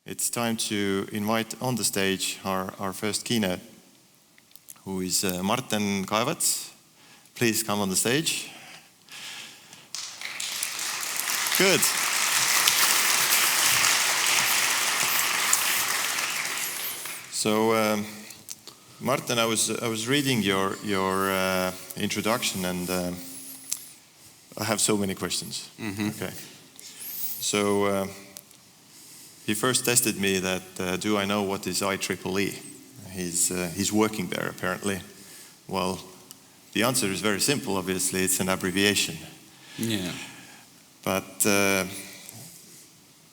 It's time to invite on the stage our first keynote, who is Marten Kaevats. Please come on the stage. Good. So, Marten, I was reading your introduction, and I have so many questions. Mm-hmm. Okay. So he first tested me that do I know what is IEEE? He's working there apparently. Well, the answer is very simple. Obviously, it's an abbreviation. Yeah. But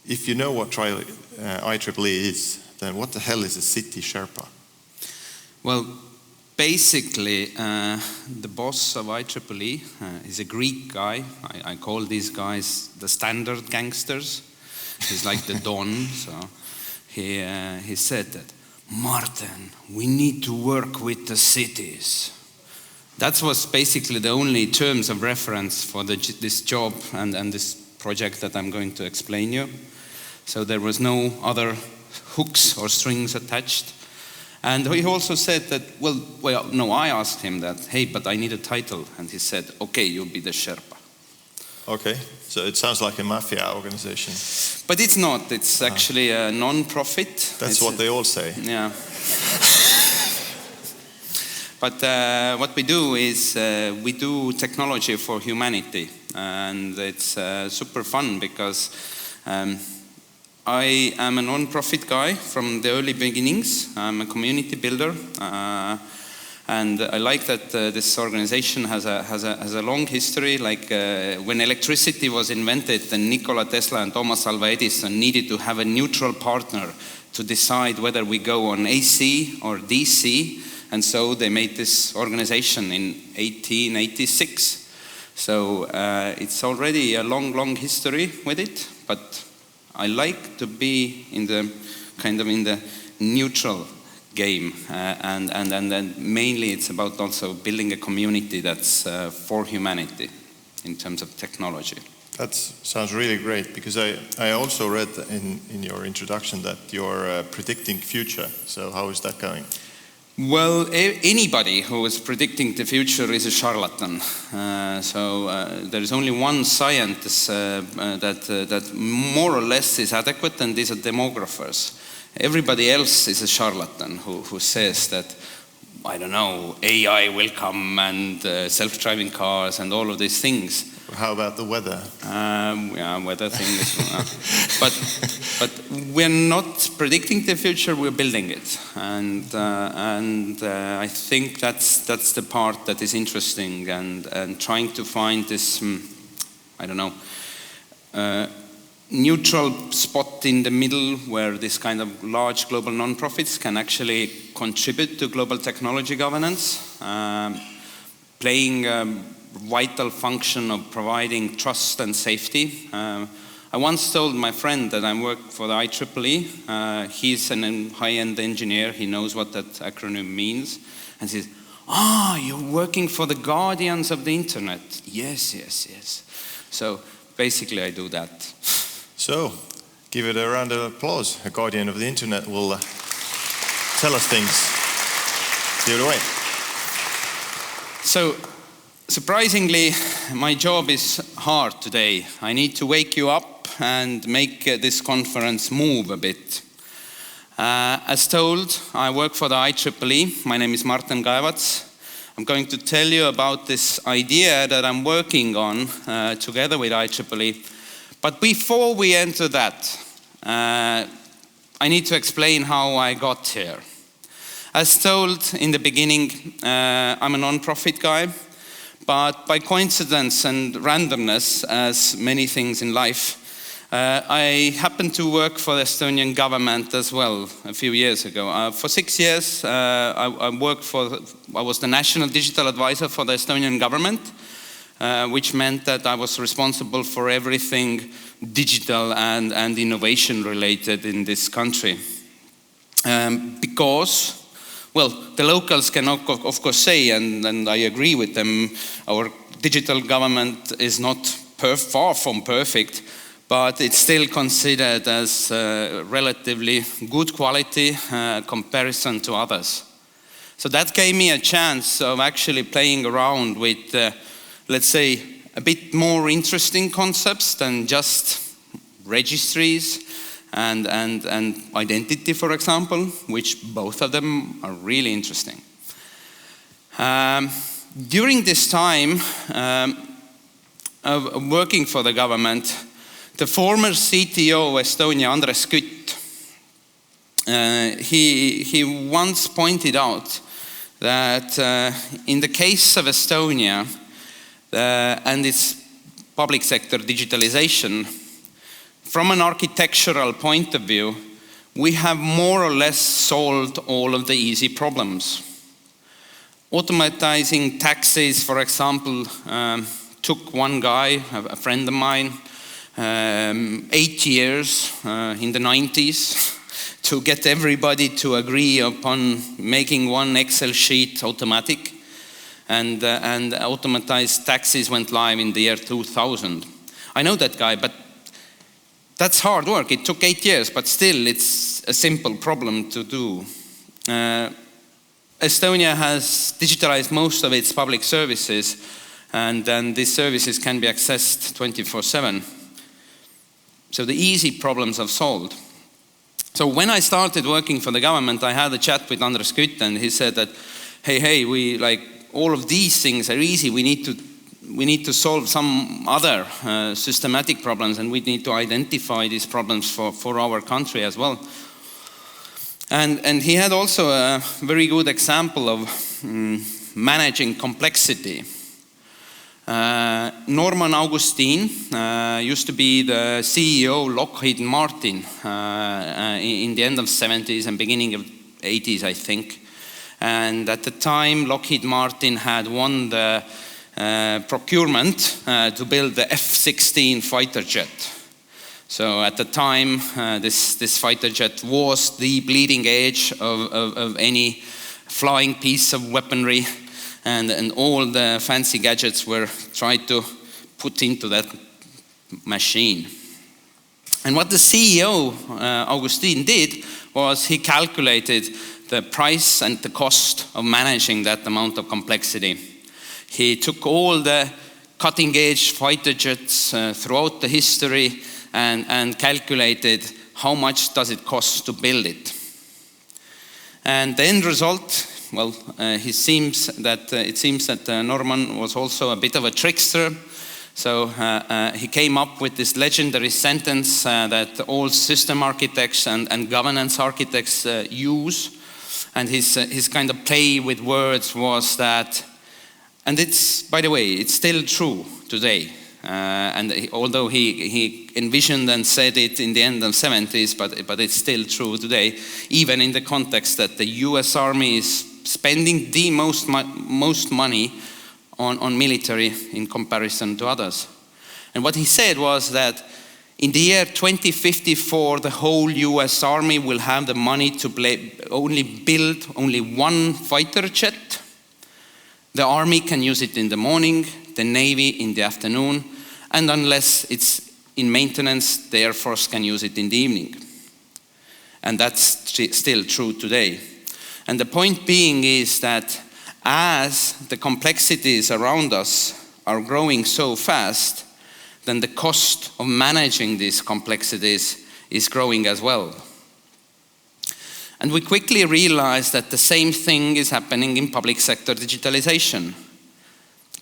if you know what IEEE is, then what the hell is a city Sherpa? Well, basically, the boss of IEEE is a Greek guy. I call these guys the standard gangsters. He's like the Don. So he said that, Marten, we need to work with the cities. That was basically the only terms of reference for this job and this project that I'm going to explain you. So there was no other hooks or strings attached. And he also said that, I asked him that, hey, but I need a title. And he said, okay, you'll be the Sherpa. Okay, so it sounds like a mafia organization. But it's not. It's actually a non-profit. That's what they all say. Yeah. But what we do is we do technology for humanity. And it's super fun because I am a non-profit guy from the early beginnings. I'm a community builder. And I like that this organization has a long history. Like when electricity was invented, then Nikola Tesla and Thomas Alva Edison needed to have a neutral partner to decide whether we go on AC or DC. And so they made this organization in 1886. So it's already a long history with it. But I like to be in the neutral game, and then mainly it's about also building a community that's for humanity in terms of technology. That sounds really great, because I also read in your introduction that you're predicting future. So how is that going? Well, anybody who is predicting the future is a charlatan. There is only one scientist that more or less is adequate, and these are demographers. Everybody else is a charlatan who says that, I don't know, AI will come and self-driving cars and all of these things. How about the weather? Weather thing is but we're not predicting the future, we're building it. And I think that's the part that is interesting, and trying to find this, neutral spot in the middle where this kind of large global non-profits can actually contribute to global technology governance, playing a vital function of providing trust and safety. I once told my friend that I work for the IEEE. He's a high-end engineer. He knows what that acronym means. And he says, you're working for the guardians of the internet. Yes. So basically I do that. So, give it a round of applause. A guardian of the internet will tell us things. Give it away. So, surprisingly, my job is hard today. I need to wake you up and make this conference move a bit. As told, I work for the IEEE. My name is Marten Kaevats. I'm going to tell you about this idea that I'm working on together with IEEE. But before we enter that, I need to explain how I got here. As told in the beginning, I'm a non-profit guy, but by coincidence and randomness, as many things in life, I happened to work for the Estonian government as well a few years ago. For 6 years, I was the national digital advisor for the Estonian government. Which meant that I was responsible for everything digital and innovation related in this country. Because, the locals can of course say, and I agree with them, our digital government is not far from perfect, but it's still considered as relatively good quality comparison to others. So that gave me a chance of actually playing around with, let's say, a bit more interesting concepts than just registries and identity, for example, which both of them are really interesting. During this time of working for the government, the former CTO of Estonia, Andres Kütt, he once pointed out that in the case of Estonia and its public sector digitalization, from an architectural point of view, we have more or less solved all of the easy problems. Automatizing taxes, for example, took one guy, a friend of mine, 8 years in the 90s to get everybody to agree upon making one Excel sheet automatic, and automatized taxes went live in the year 2000. I know that guy, but that's hard work. It took 8 years, but still it's a simple problem to do. Estonia has digitalized most of its public services, and then these services can be accessed 24/7. So the easy problems are solved. So when I started working for the government, I had a chat with Andres Kütt, and he said that, hey, we like all of these things are easy. We need to solve some other systematic problems, and we need to identify these problems for our country as well. And he had also a very good example of managing complexity. Norman Augustin used to be the CEO of Lockheed Martin in the end of 70s and beginning of 80s, I think. And at the time, Lockheed Martin had won the procurement to build the F-16 fighter jet. So at the time, this fighter jet was the bleeding edge of any flying piece of weaponry, and all the fancy gadgets were tried to put into that machine. And what the CEO, Augustin, did was he calculated the price and the cost of managing that amount of complexity. He took all the cutting-edge fighter jets throughout the history and calculated how much does it cost to build it. And the end result, well, it seems that Norman was also a bit of a trickster. So he came up with this legendary sentence that all system architects and governance architects use. And his kind of play with words was that, and it's, by the way, it's still true today. Although he envisioned and said it in the end of the 70s, but it's still true today, even in the context that the US Army is spending the most money on military in comparison to others. And what he said was that in the year 2054, the whole US Army will have the money to build only one fighter jet. The Army can use it in the morning, the Navy in the afternoon, and unless it's in maintenance, the Air Force can use it in the evening. And that's still true today. And the point being is that as the complexities around us are growing so fast, then the cost of managing these complexities is growing as well. And we quickly realized that the same thing is happening in public sector digitalization.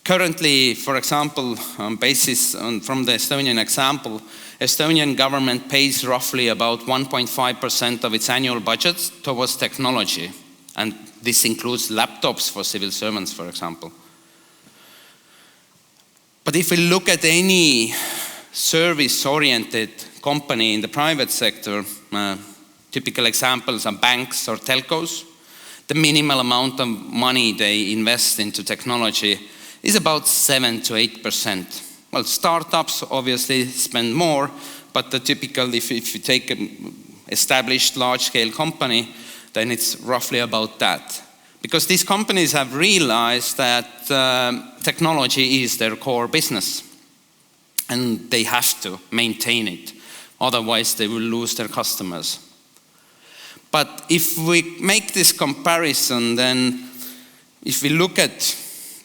Currently, for example, from the Estonian example, Estonian government pays roughly about 1.5% of its annual budget towards technology. And this includes laptops for civil servants, for example. But if we look at any service-oriented company in the private sector, typical examples are banks or telcos, the minimal amount of money they invest into technology is about 7 to 8%. Well, startups obviously spend more, but the typical, if you take an established large-scale company, then it's roughly about that. Because these companies have realized that technology is their core business. and they have to maintain it. Otherwise, they will lose their customers. But if we make this comparison, then if we look at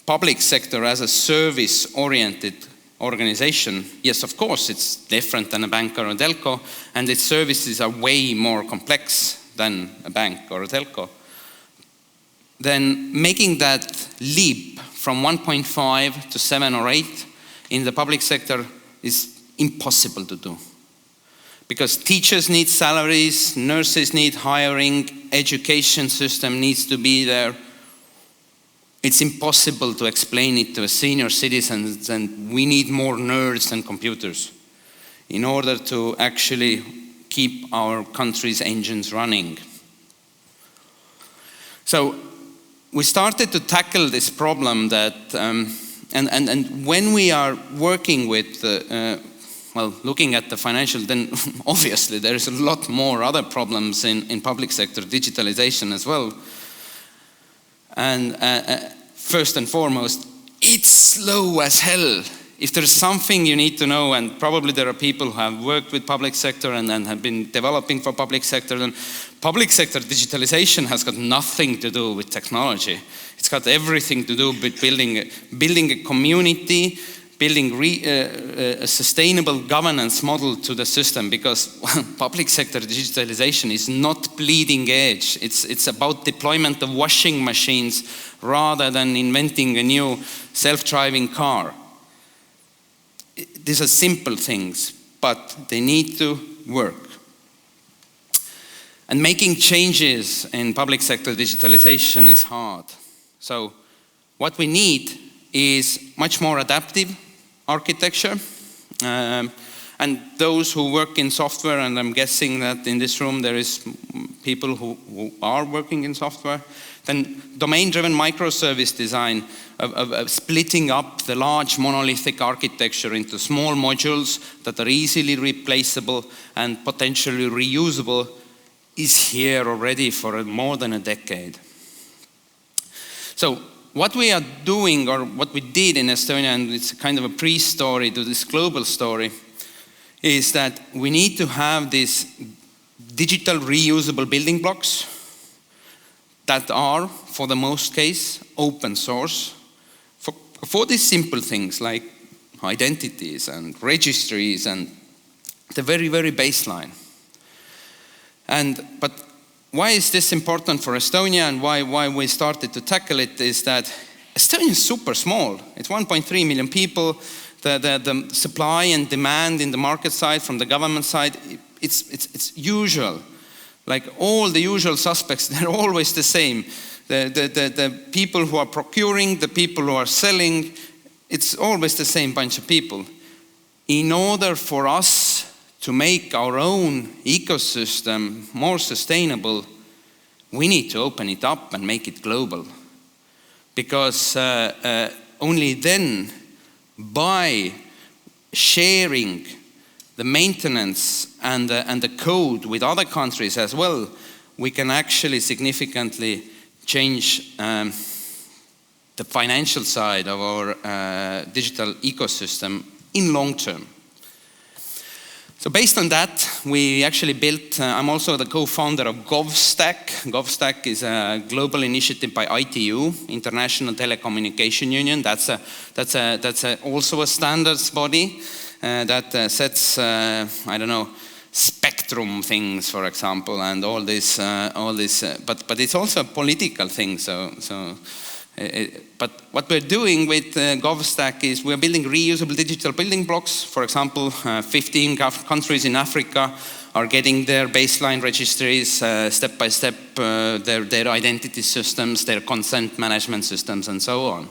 public sector as a service-oriented organization, yes, of course, it's different than a bank or a telco, and its services are way more complex than a bank or a telco. Then making that leap from 1.5 to 7 or 8 in the public sector is impossible to do. Because teachers need salaries, nurses need hiring, education system needs to be there. It's impossible to explain it to a senior citizens, and we need more nerds than computers in order to actually keep our country's engines running. So we started to tackle this problem that, and when we are working with, looking at the financial, then obviously there is a lot more other problems in public sector digitalization as well. And first and foremost, it's slow as hell. If there's something you need to know, and probably there are people who have worked with public sector and have been developing for public sector, then public sector digitalization has got nothing to do with technology. It's got everything to do with building a community, building a sustainable governance model to the system, because public sector digitalization is not bleeding edge. It's about deployment of washing machines rather than inventing a new self-driving car. These are simple things, but they need to work. And making changes in public sector digitalization is hard. So what we need is much more adaptive architecture. And those who work in software, and I'm guessing that in this room there is people who are working in software, then domain-driven microservice design of splitting up the large monolithic architecture into small modules that are easily replaceable and potentially reusable is here already for more than a decade. So what we are doing, or what we did in Estonia, and it's kind of a pre-story to this global story, is that we need to have these digital reusable building blocks that are, for the most case, open source for these simple things like identities and registries and the very, very baseline. But why is this important for Estonia, and why we started to tackle it is that Estonia is super small. It's 1.3 million people. The supply and demand in the market side from the government side, it's usual. Like all the usual suspects, they're always the same. The people who are procuring, the people who are selling, it's always the same bunch of people. In order for us to make our own ecosystem more sustainable, we need to open it up and make it global. Because only then, by sharing the maintenance and the code with other countries as well, we can actually significantly change the financial side of our digital ecosystem in long term. So based on that, we actually built, I'm also the co-founder of GovStack. GovStack is a global initiative by ITU, International Telecommunication Union. That's also a standards body that sets, spectrum things, for example, and all this, but it's also a political thing. But what we're doing with GovStack is we're building reusable digital building blocks. For example, 15 countries in Africa are getting their baseline registries step by step, their identity systems, their consent management systems, and so on.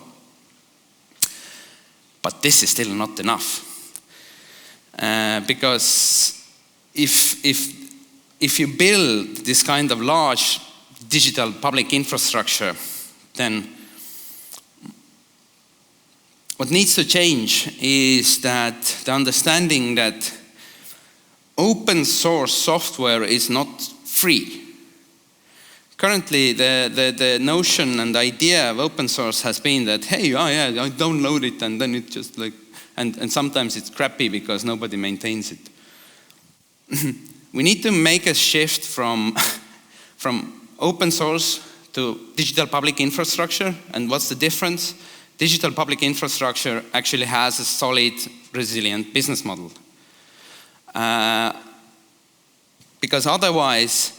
But this is still not enough. Because if you build this kind of large digital public infrastructure, then what needs to change is that the understanding that open source software is not free. Currently, the notion and idea of open source has been that, hey, I download it and then it just like and sometimes it's crappy because nobody maintains it. We need to make a shift from open source to digital public infrastructure. And what's the difference? Digital public infrastructure actually has a solid, resilient business model. Because otherwise,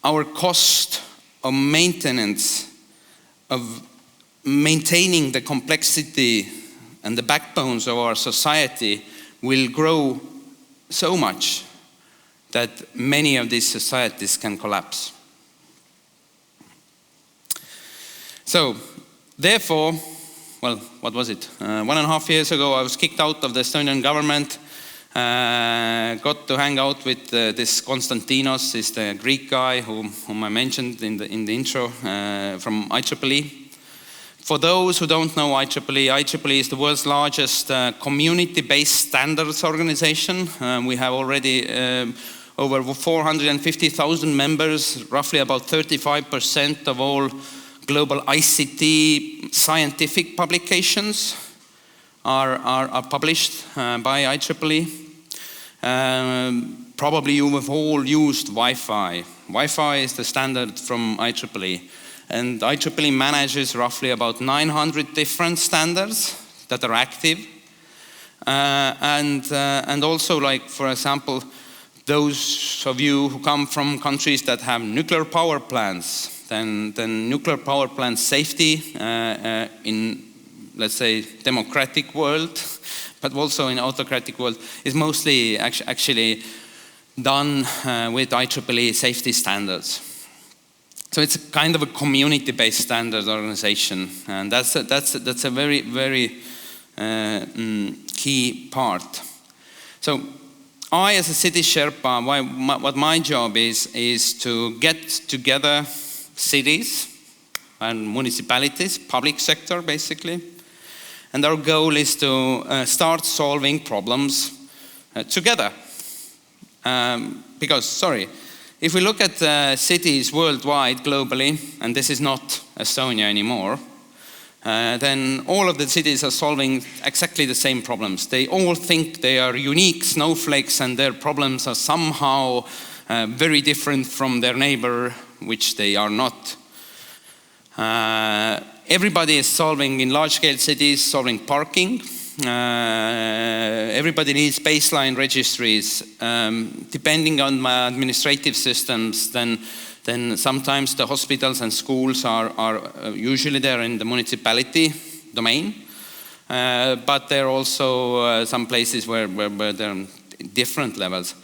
our cost of maintenance, of maintaining the complexity and the backbones of our society will grow so much that many of these societies can collapse. So, therefore, well, what was it? 1.5 years ago, I was kicked out of the Estonian government. Got to hang out with this Konstantinos, is the Greek guy whom I mentioned in the intro, from IEEE. For those who don't know IEEE is the world's largest community-based standards organization. We have already over 450,000 members, roughly about 35% of all global ICT scientific publications are published by IEEE. Probably you have all used Wi-Fi. Wi-Fi is the standard from IEEE. And IEEE manages roughly about 900 different standards that are active. And also, like, for example, those of you who come from countries that have nuclear power plants, then nuclear power plant safety in, let's say, democratic world, but also in autocratic world, is mostly actually done with IEEE safety standards. So it's kind of a community-based standards organization, and that's a very, very key part. So I, as a city Sherpa, what my job is to get together cities and municipalities, public sector basically, and our goal is to start solving problems together. Because, if we look at cities worldwide, globally, and this is not Estonia anymore, then all of the cities are solving exactly the same problems. They all think they are unique snowflakes and their problems are somehow very different from their neighbor, which they are not. Everybody is solving, in large-scale cities, solving parking. Everybody needs baseline registries. Depending on my administrative systems, then sometimes the hospitals and schools are usually there in the municipality domain. But there are also some places where there are different levels.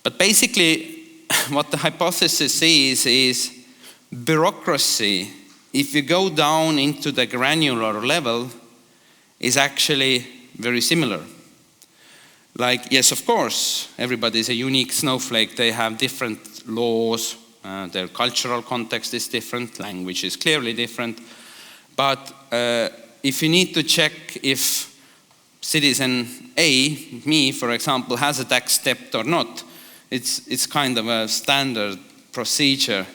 But basically, what the hypothesis is bureaucracy, if you go down into the granular level, is actually very similar. Like, yes, of course, everybody is a unique snowflake. They have different laws. Their cultural context is different. Language is clearly different. But if you need to check if citizen A, me, for example, has a tax debt or not, it's kind of a standard procedure.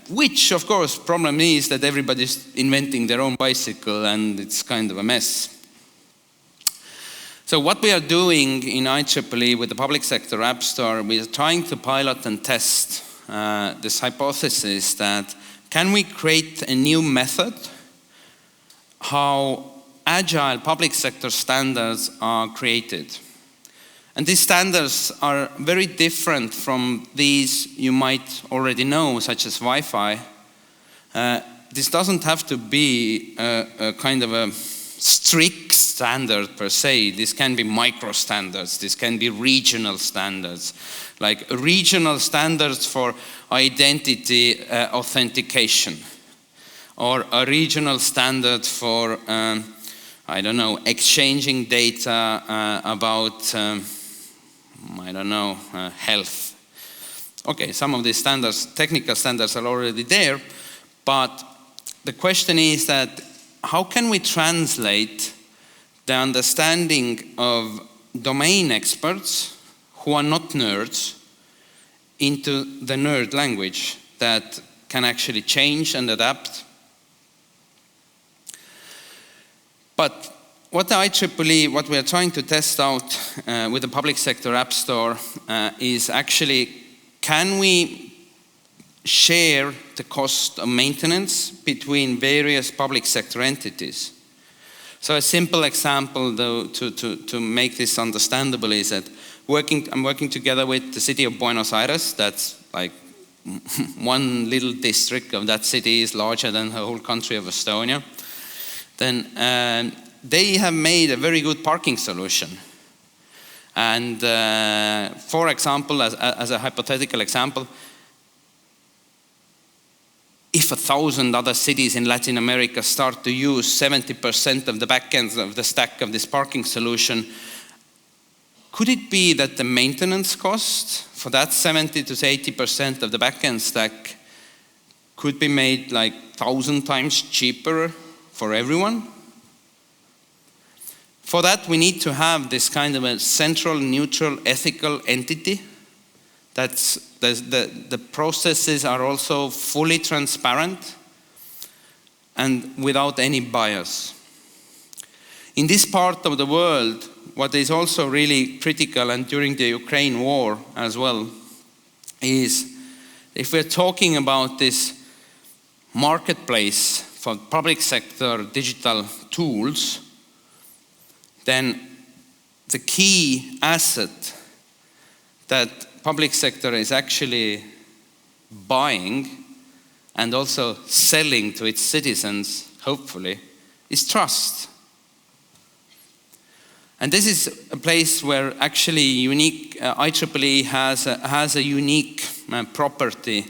Which, of course, problem is that everybody's inventing their own bicycle and it's kind of a mess. So what we are doing in IEEE with the Public Sector App Store, we are trying to pilot and test this hypothesis that can we create a new method how agile public sector standards are created. And these standards are very different from these you might already know, such as Wi-Fi. This doesn't have to be a kind of a strict standard per se. This can be micro standards. This can be regional standards, like regional standards for identity authentication, or a regional standard for, I don't know, exchanging data about, I don't know, health. Okay, some of these standards, technical standards, are already there, but the question is that how can we translate the understanding of domain experts who are not nerds into the nerd language that can actually change and adapt? But what the IEEE, what we are trying to test out with the public sector app store is actually, can we share the cost of maintenance between various public sector entities? So a simple example, though, to make this understandable is that I'm working together with the city of Buenos Aires. That's like one little district of that city is larger than the whole country of Estonia. Then they have made a very good parking solution. And for example, as a hypothetical example, if 1,000 other cities in Latin America start to use 70% of the backends of the stack of this parking solution, could it be that the maintenance cost for that 70 to 80% of the backend stack could be made like 1,000 times cheaper for everyone? For that, we need to have this kind of a central, neutral, ethical entity. That's the processes are also fully transparent and without any bias. In this part of the world, what is also really critical, and during the Ukraine war as well, is if we're talking about this marketplace for public sector digital tools, then the key asset that public sector is actually buying and also selling to its citizens, hopefully, is trust. And this is a place where actually IEEE has a unique property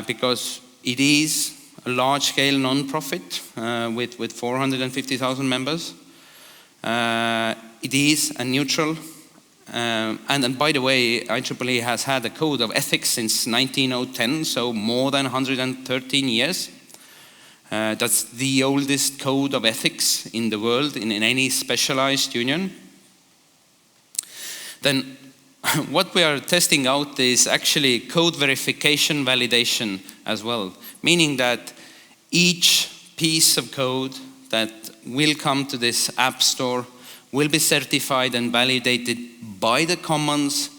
because it is a large-scale non-profit with 450,000 members. It is a neutral, and by the way, IEEE has had a code of ethics since 1910, so more than 113 years. That's the oldest code of ethics in the world, in any specialized union. Then what we are testing out is actually code verification validation as well, meaning that each piece of code that will come to this app store will be certified and validated by the commons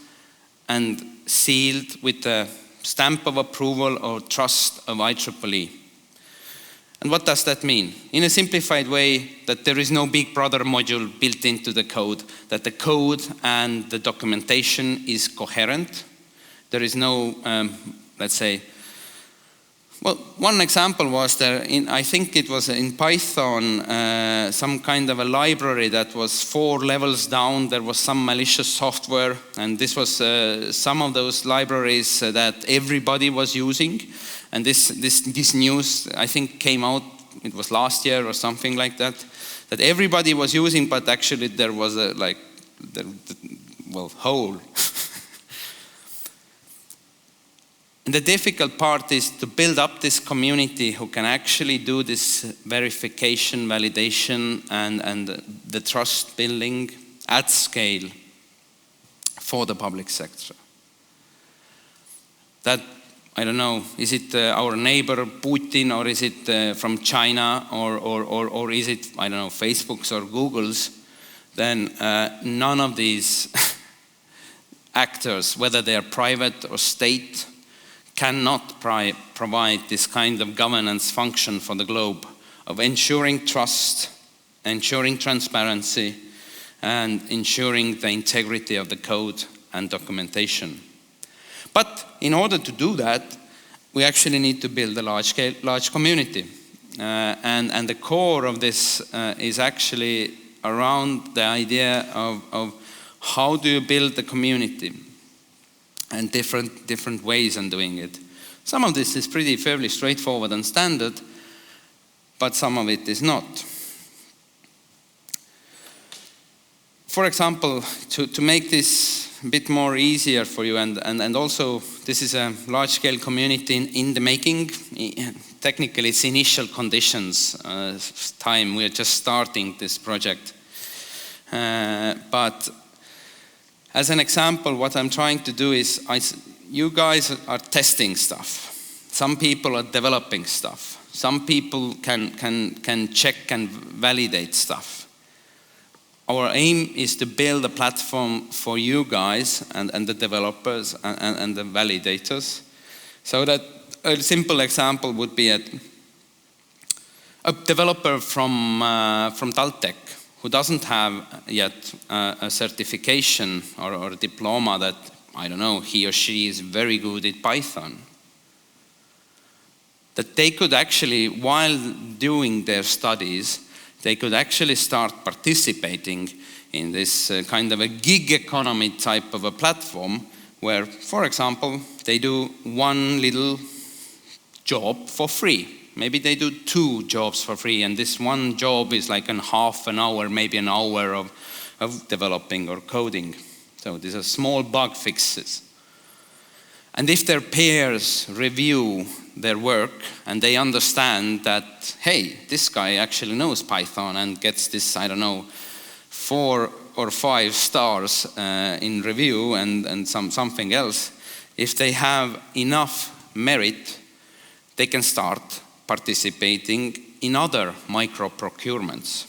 and sealed with the stamp of approval or trust of IEEE. And what does that mean? In a simplified way, that there is no Big Brother module built into the code, that the code and the documentation is coherent. There is no, let's say, well, one example was there, I think it was in Python, some kind of a library that was 4 levels down. There was some malicious software, and this was some of those libraries that everybody was using. And this news, I think, came out, it was last year or something like that, that everybody was using, but actually there was a, hole. And the difficult part is to build up this community who can actually do this verification, validation, and the trust building at scale for the public sector. That, I don't know, is it our neighbor Putin, or is it from China, or is it, I don't know, Facebook's or Google's? Then none of these actors, whether they are private or state, cannot provide this kind of governance function for the globe of ensuring trust, ensuring transparency, and ensuring the integrity of the code and documentation. But in order to do that, we actually need to build a large community. And the core of this is actually around the idea of how do you build the community, and different ways on doing it. Some of this is fairly straightforward and standard, but some of it is not. For example, to make this a bit more easier for you, and also this is a large-scale community in the making. Technically, it's initial conditions time. We are just starting this project. But as an example, what I'm trying to do is, you guys are testing stuff. Some people are developing stuff. Some people can check and validate stuff. our aim is to build a platform for you guys and the developers and the validators. So that a simple example would be a developer from Taltech who doesn't have yet a certification or a diploma that, I don't know, he or she is very good at Python. That they could actually, while doing their studies, they could actually start participating in this kind of a gig economy type of a platform where, for example, they do one little job for free. Maybe they do 2 jobs for free, and this one job is like half an hour, maybe an hour of developing or coding. So these are small bug fixes. And if their peers review their work and they understand that, hey, this guy actually knows Python and gets this, I don't know, 4 or 5 stars in review and something else, if they have enough merit, they can start participating in other micro procurements.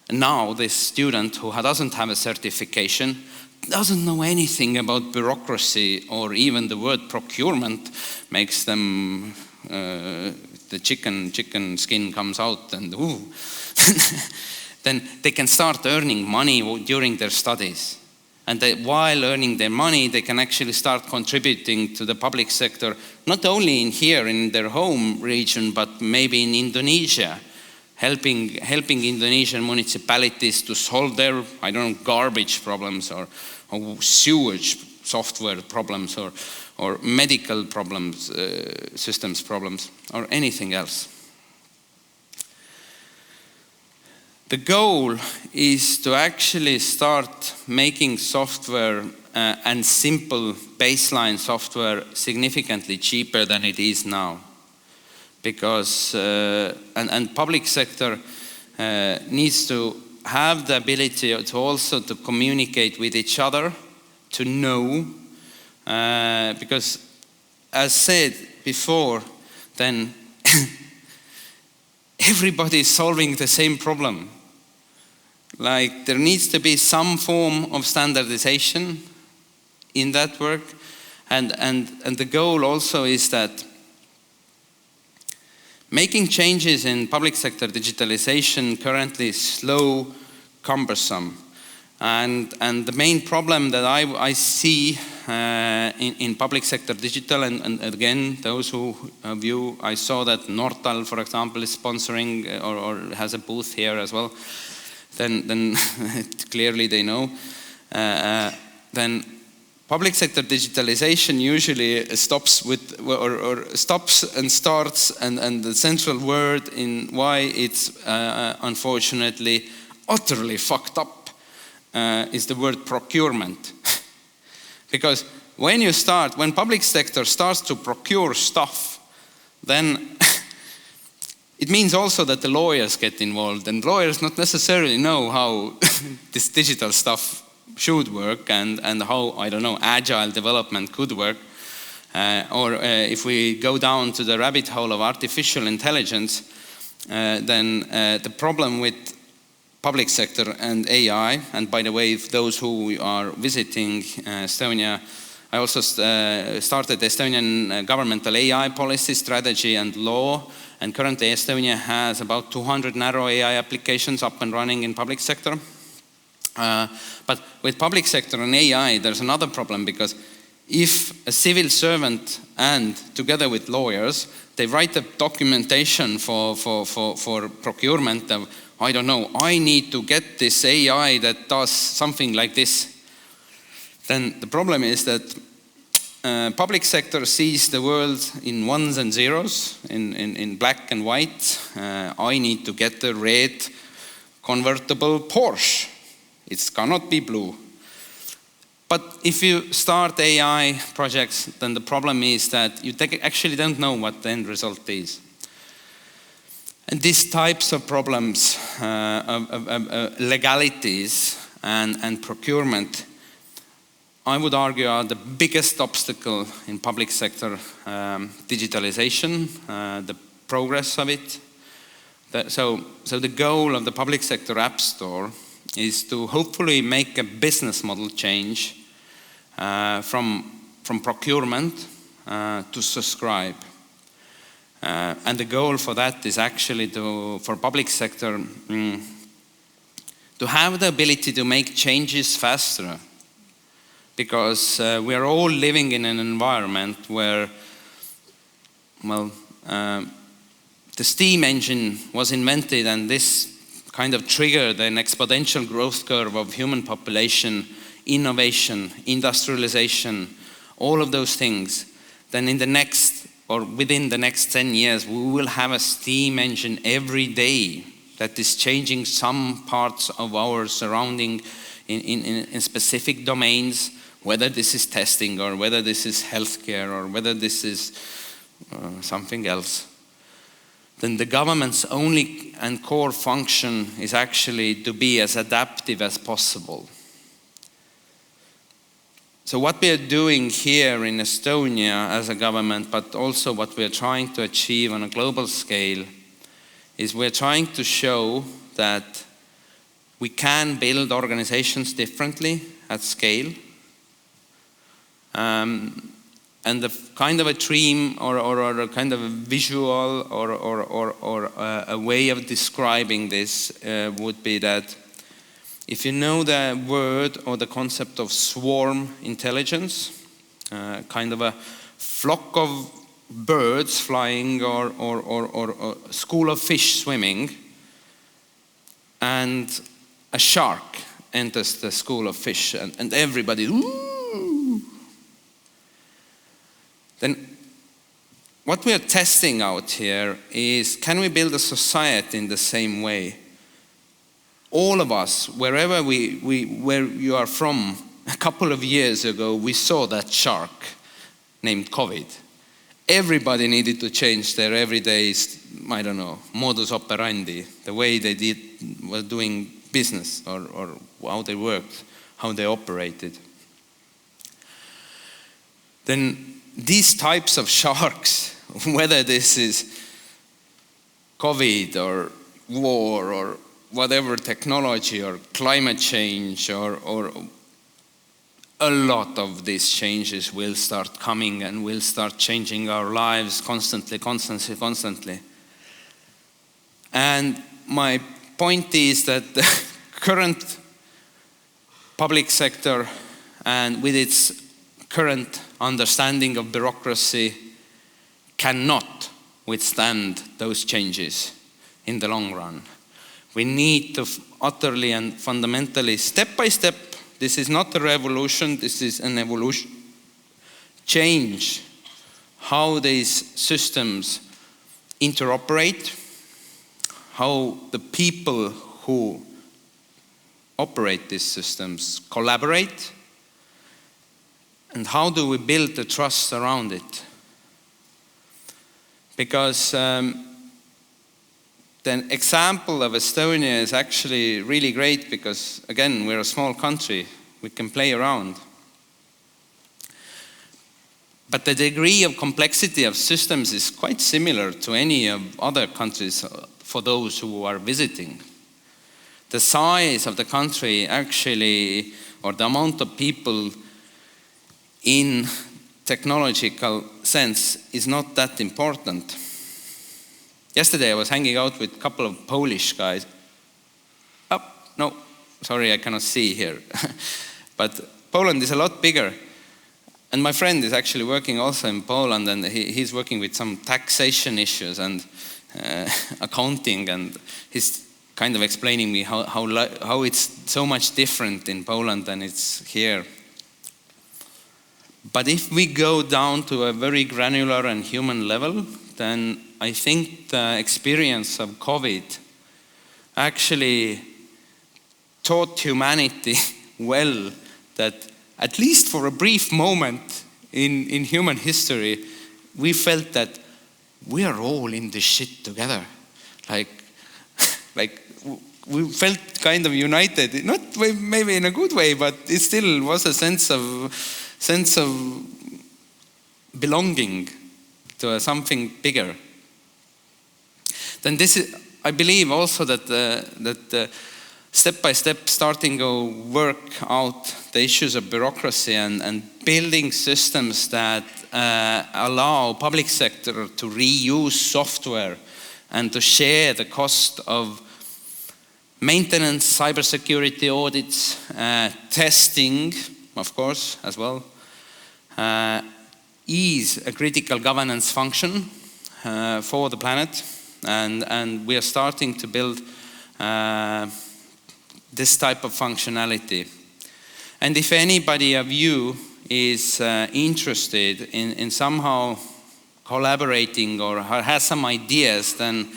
And now this student who doesn't have a certification, doesn't know anything about bureaucracy or even the word procurement, makes them, the chicken skin comes out and ooh. Then they can start earning money during their studies. And while earning their money, they can actually start contributing to the public sector, not only in here in their home region, but maybe in Indonesia, helping Indonesian municipalities to solve their, I don't know, garbage problems or sewage software problems or medical problems, systems problems, or anything else. The goal is to actually start making software and simple baseline software significantly cheaper than it is now. Because, and public sector needs to have the ability to also to communicate with each other, to know, because as said before, then everybody is solving the same problem. Like there needs to be some form of standardization in that work, and the goal also is that making changes in public sector digitalization currently is slow, cumbersome, and the main problem that I see in public sector digital, and again, those of you, I saw that Nortal, for example, is sponsoring or has a booth here as well. Then clearly they know. Then public sector digitalization usually stops with or stops and starts, and the central word in why it's unfortunately utterly fucked up is the word procurement. Because when public sector starts to procure stuff, then it means also that the lawyers get involved, and lawyers not necessarily know how this digital stuff should work and how, I don't know, agile development could work. Or if we go down to the rabbit hole of artificial intelligence, then the problem with public sector and AI, and by the way, those who are visiting Estonia, I also started the Estonian governmental AI policy, strategy and law, and currently Estonia has about 200 narrow AI applications up and running in public sector. But with public sector and AI, there's another problem, because if a civil servant and together with lawyers, they write a documentation for procurement of, I don't know, I need to get this AI that does something like this, then the problem is that public sector sees the world in ones and zeros, in black and white. I need to get a red convertible Porsche. It cannot be blue. But if you start AI projects, then the problem is that you actually don't know what the end result is. And these types of problems, of legalities and procurement, I would argue are the biggest obstacle in public sector digitalization, the progress of it. So the goal of the public sector app store is to hopefully make a business model change from procurement to subscribe. And the goal for that is actually for public sector to have the ability to make changes faster. Because we are all living in an environment where, well, the steam engine was invented, and this kind of triggered an exponential growth curve of human population, innovation, industrialization, all of those things. Then in the next, or within the next 10 years, we will have a steam engine every day that is changing some parts of our surrounding in specific domains, whether this is testing or whether this is healthcare or whether this is something else. Then the government's only and core function is actually to be as adaptive as possible. So what we are doing here in Estonia as a government, but also what we are trying to achieve on a global scale, is we're trying to show that we can build organizations differently at scale. And the kind of a dream or a kind of a visual or a way of describing this would be that if you know the word or the concept of swarm intelligence, kind of a flock of birds flying or a school of fish swimming, and a shark enters the school of fish and everybody, ooh. Then what we are testing out here is, can we build a society in the same way? All of us, wherever where you are from, a couple of years ago, we saw that shark named COVID. Everybody needed to change their everyday, I don't know, modus operandi, the way they were doing business or how they worked, how they operated. Then these types of sharks, whether this is COVID or war or whatever technology or climate change or a lot of these changes will start coming and will start changing our lives constantly. And my point is that the current public sector, and with its current understanding of bureaucracy, cannot withstand those changes in the long run. We need to utterly and fundamentally, step by step, this is not a revolution, this is an evolution, change how these systems interoperate, how the people who operate these systems collaborate, and how do we build the trust around it? Because the example of Estonia is actually really great because, again, we're a small country. We can play around. But the degree of complexity of systems is quite similar to any of other countries for those who are visiting. The size of the country actually, or the amount of people in technological sense, is not that important. Yesterday I was hanging out with a couple of Polish guys. Oh, no, sorry, I cannot see here. But Poland is a lot bigger. And my friend is actually working also in Poland, and he's working with some taxation issues and accounting, and he's kind of explaining me how it's so much different in Poland than it's here. But if we go down to a very granular and human level, then I think the experience of COVID actually taught humanity well that at least for a brief moment in human history, we felt that we are all in this shit together. Like we felt kind of united, not maybe in a good way, but it still was a sense of belonging to something bigger. Then this is, I believe also that step by step starting to work out the issues of bureaucracy and building systems that allow public sector to reuse software and to share the cost of maintenance, cybersecurity audits, testing, of course, as well, is a critical governance function for the planet. And we are starting to build this type of functionality. And if anybody of you is interested in somehow collaborating or has some ideas, then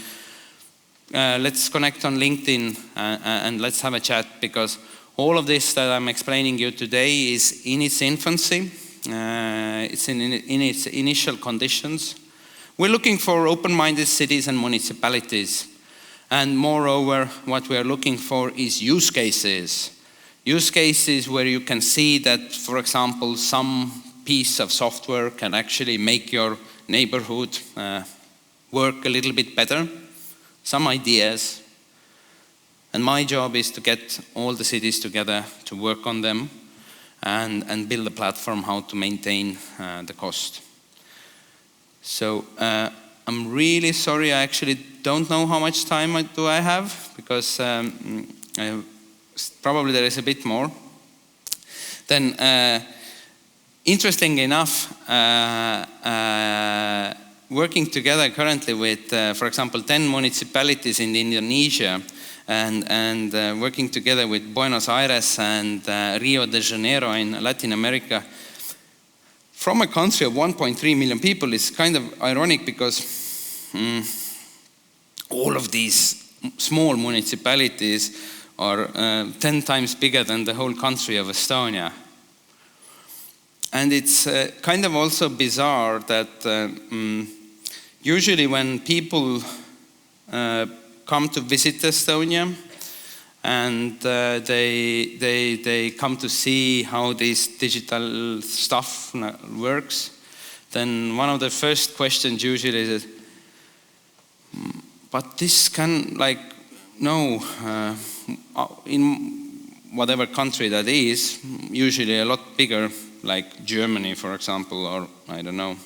let's connect on LinkedIn and let's have a chat, because all of this that I'm explaining you today is in its infancy. It's in its initial conditions. We're looking for open-minded cities and municipalities. And moreover, what we are looking for is use cases. Use cases where you can see that, for example, some piece of software can actually make your neighborhood work a little bit better. Some ideas. And my job is to get all the cities together to work on them and build a platform how to maintain the cost. So I'm really sorry, I actually don't know how much time do I have, because probably there is a bit more. Then, interesting enough, working together currently with, for example, 10 municipalities in Indonesia, and working together with Buenos Aires and Rio de Janeiro in Latin America, from a country of 1.3 million people, is kind of ironic, because all of these small municipalities are 10 times bigger than the whole country of Estonia. And it's kind of also bizarre that usually when people come to visit Estonia and they come to see how this digital stuff works, then one of the first questions usually is, but this can, like, no, in whatever country that is, usually a lot bigger, like Germany, for example, or I don't know,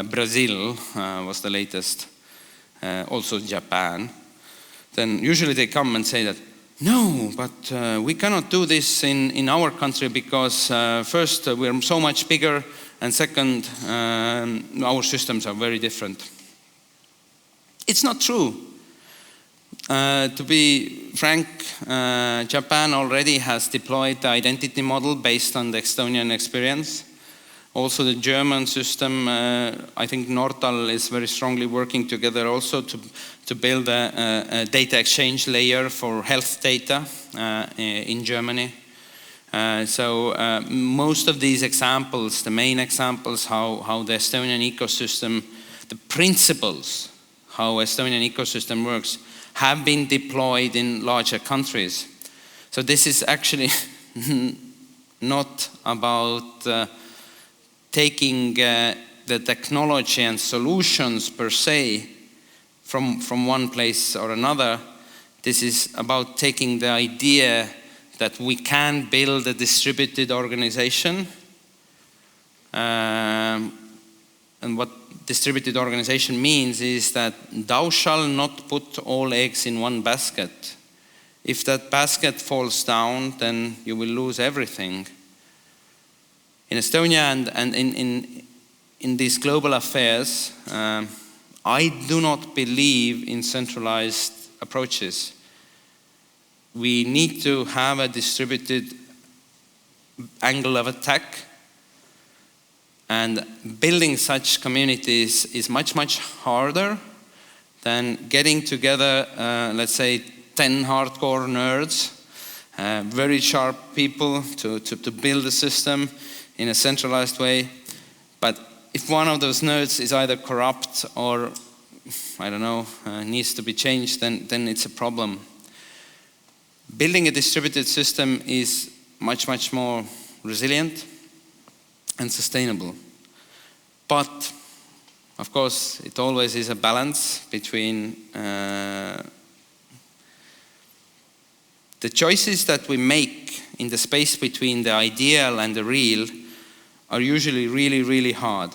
Brazil was the latest, also Japan. Then usually they come and say that, no, but we cannot do this in our country, because first, we're so much bigger, and second, our systems are very different. It's not true. To be frank, Japan already has deployed the identity model based on the Estonian experience. Also the German system, I think Nortal is very strongly working together also to build a data exchange layer for health data in Germany. So most of these examples, the main examples, how the Estonian ecosystem, the principles, how Estonian ecosystem works, have been deployed in larger countries. So this is actually not about taking the technology and solutions per se from one place or another. This is about taking the idea that we can build a distributed organization. And what distributed organization means is that thou shalt not put all eggs in one basket. If that basket falls down, then you will lose everything. In Estonia and in these global affairs, I do not believe in centralized approaches. We need to have a distributed angle of attack. And building such communities is much, much harder than getting together, let's say, 10 hardcore nerds, very sharp people to build a system in a centralized way. But if one of those nerds is either corrupt or, I don't know, needs to be changed, then it's a problem. Building a distributed system is much, much more resilient and sustainable. But Of course, it always is a balance between the choices that we make in the space between the ideal and the real are usually really, really hard.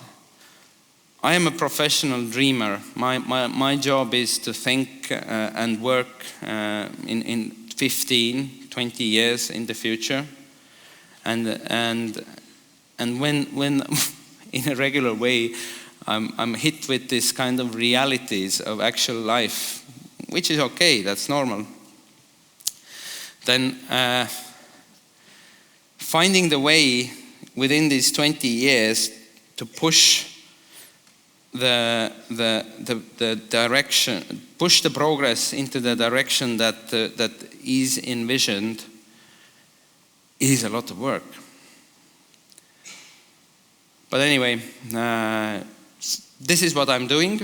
I am a professional dreamer. My job is to think and work in 15, 20 years in the future. And when in a regular way, I'm hit with this kind of realities of actual life, which is okay, that's normal. Then finding the way within these 20 years to push the direction, push the progress into the direction that is envisioned is a lot of work. But anyway, this is what I'm doing.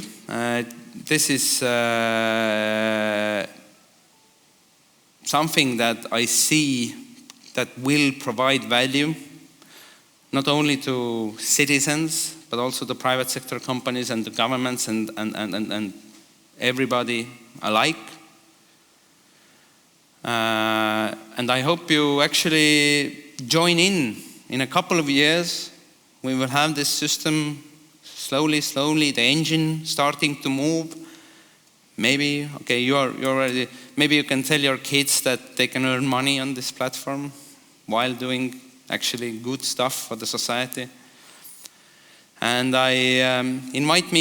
This is something that I see that will provide value, not only to citizens, but also the private sector companies and the governments and everybody alike. And I hope you actually join in a couple of years. We will have this system slowly, the engine starting to move. Maybe, okay, you're already, maybe you can tell your kids that they can earn money on this platform while doing actually good stuff for the society. And I invite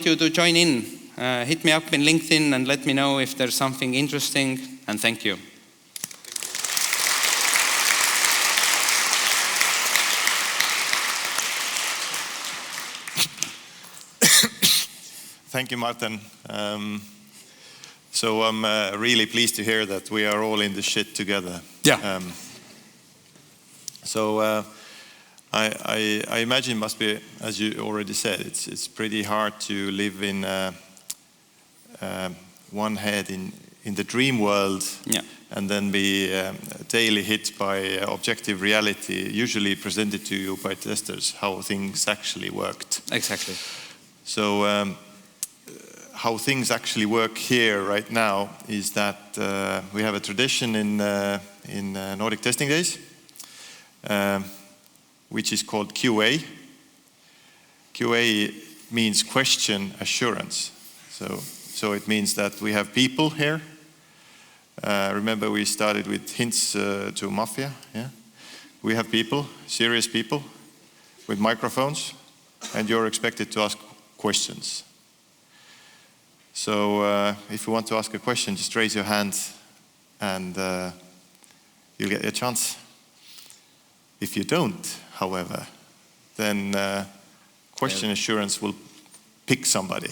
you to join in. Hit me up in LinkedIn and let me know if there's something interesting, and thank you. Thank you, Marten. So I'm really pleased to hear that we are all in the shit together. Yeah. I imagine it must be, as you already said, it's pretty hard to live in one head in the dream world, yeah, and then be daily hit by objective reality, usually presented to you by testers, how things actually worked. Exactly. So how things actually work here right now is that we have a tradition in Nordic Testing Days, which is called QA. QA means question assurance. So it means that we have people here. Remember we started with hints to mafia. Yeah? We have people, serious people, with microphones, and you're expected to ask questions. So if you want to ask a question, just raise your hand and you'll get your chance. If you don't, however, then question assurance will pick somebody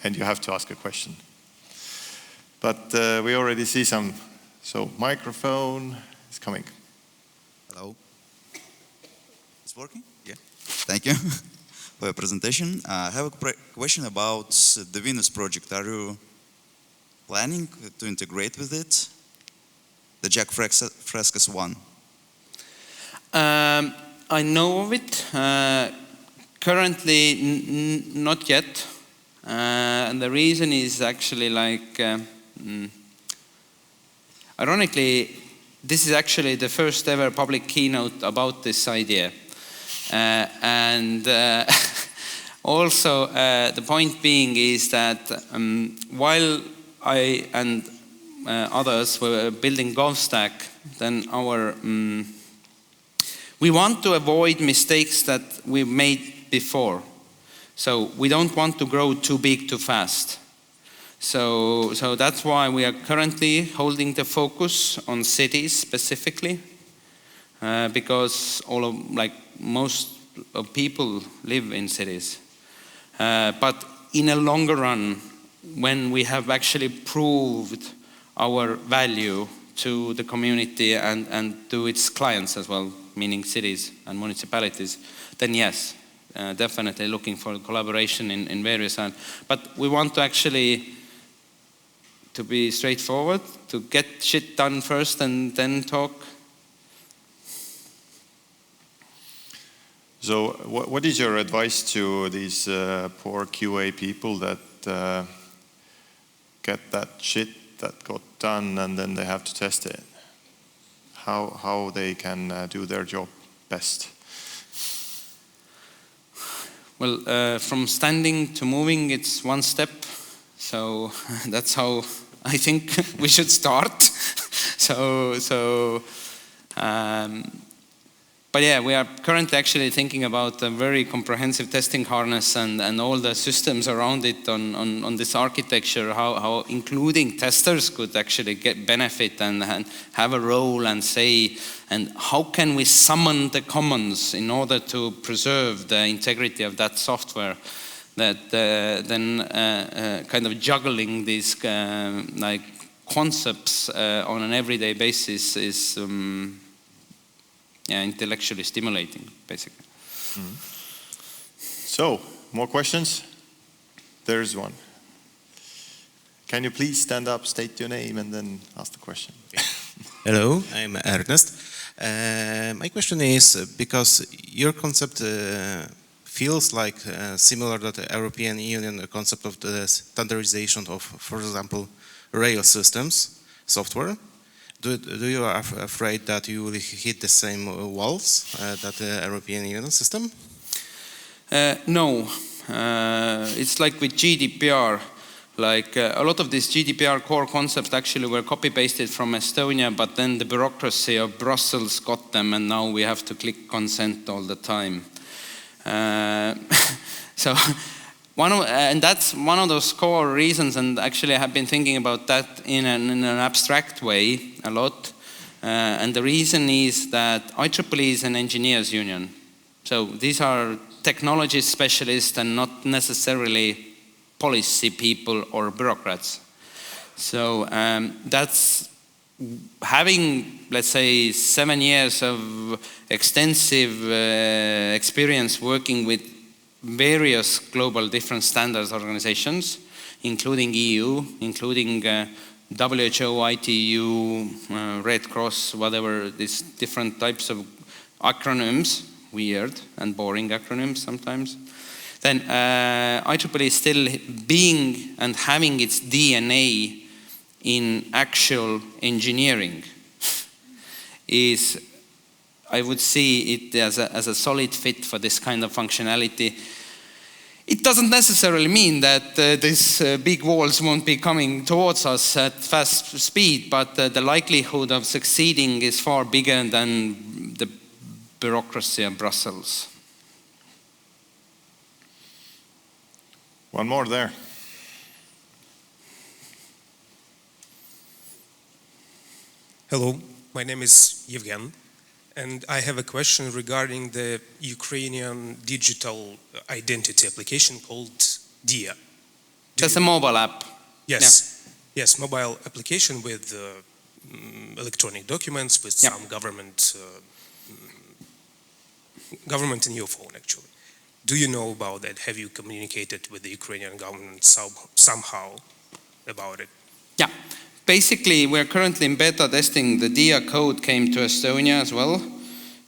and you have to ask a question. But we already see some, so microphone is coming. Hello. It's working? Yeah. Thank you for your presentation. I have a question about the Venus project. Are you planning to integrate with it? The Jack Frescas one? I know of it. Currently, not yet. And the reason is actually like, ironically, this is actually the first ever public keynote about this idea. And also, the point being is that while I and others were building GovStack, then we want to avoid mistakes that we made before. So we don't want to grow too big too fast. So that's why we are currently holding the focus on cities specifically, because most of people live in cities. But in a longer run, when we have actually proved our value to the community and to its clients as well, meaning cities and municipalities, then yes, definitely looking for collaboration in various areas. But we want to actually, to be straightforward, to get shit done first and then talk. So what is your advice to these poor QA people that get that shit that got done and then they have to test it? How they can do their job best? Well, from standing to moving, it's one step. So that's how I think we should start. But yeah, we are currently actually thinking about a very comprehensive testing harness and all the systems around it on this architecture, how including testers could actually get benefit and have a role and say, and how can we summon the commons in order to preserve the integrity of that software, that then kind of juggling these like concepts on an everyday basis is intellectually stimulating, basically. Mm-hmm. So, more questions? There's one. Can you please stand up, state your name, and then ask the question? Hello, I'm Ernest. My question is, because your concept feels like similar to the European Union concept of the standardization of, for example, rail systems, software. Do you are afraid that you will hit the same walls that the European Union system? No. It's like with GDPR. Like a lot of these GDPR core concepts actually were copy-pasted from Estonia, but then the bureaucracy of Brussels got them, and now we have to click consent all the time. So. And that's one of those core reasons, and actually I have been thinking about that in an abstract way a lot. And the reason is that IEEE is an engineers union. So these are technology specialists and not necessarily policy people or bureaucrats. So that's having, let's say, 7 years of extensive experience working with various global different standards organizations, including EU, including WHO, ITU, Red Cross, whatever, these different types of acronyms, weird and boring acronyms sometimes. Then IEEE is still being and having its DNA in actual engineering is, I would see it as a solid fit for this kind of functionality. It doesn't necessarily mean that these big walls won't be coming towards us at fast speed, but the likelihood of succeeding is far bigger than the bureaucracy of Brussels. One more there. Hello, my name is Yevgen. And I have a question regarding the Ukrainian digital identity application called DIA. That's a mobile app. Yes. Yeah. Yes, mobile application with electronic documents, with some government in your phone, actually. Do you know about that? Have you communicated with the Ukrainian government somehow about it? Yeah. Basically, we're currently in beta testing. The DIA code came to Estonia as well.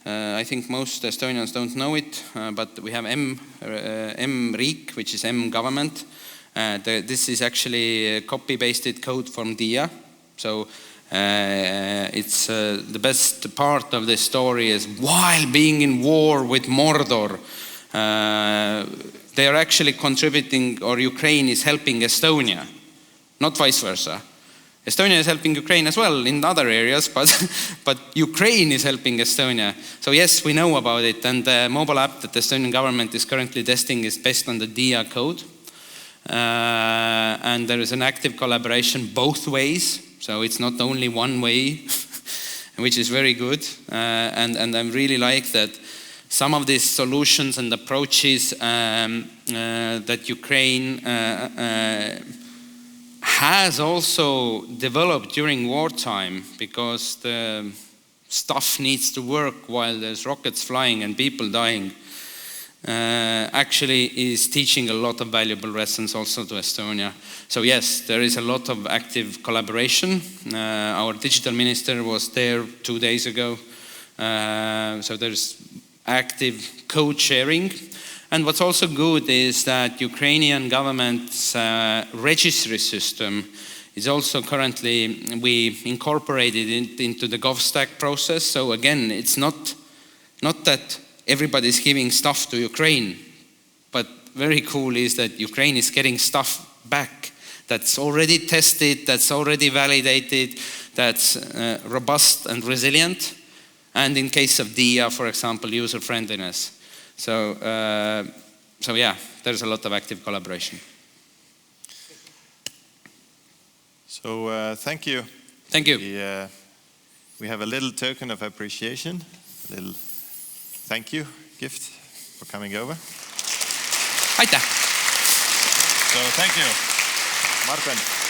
I think most Estonians don't know it, but we have M-Riik, which is M-Government. This is actually a copy-pasted code from DIA. So it's the best part of the story is while being in war with Mordor, they are actually contributing, or Ukraine is helping Estonia, not vice versa. Estonia is helping Ukraine as well in other areas, but Ukraine is helping Estonia. So yes, we know about it, and the mobile app that the Estonian government is currently testing is based on the DIA code. And there is an active collaboration both ways, so it's not only one way, which is very good. And I really like that some of these solutions and approaches that Ukraine has also developed during wartime, because the stuff needs to work while there's rockets flying and people dying, actually is teaching a lot of valuable lessons also to Estonia. So yes, there is a lot of active collaboration. Our digital minister was there 2 days ago. So there's active code sharing. And what's also good is that Ukrainian government's registry system is also currently, we incorporated it into the GovStack process. So again, it's not that everybody's giving stuff to Ukraine, but very cool is that Ukraine is getting stuff back that's already tested, that's already validated, that's robust and resilient. And in case of DIA, for example, user-friendliness. So yeah, there's a lot of active collaboration. So thank you. Thank you. We have a little token of appreciation, a little thank you gift for coming over. Aitäh! So thank you, Marten.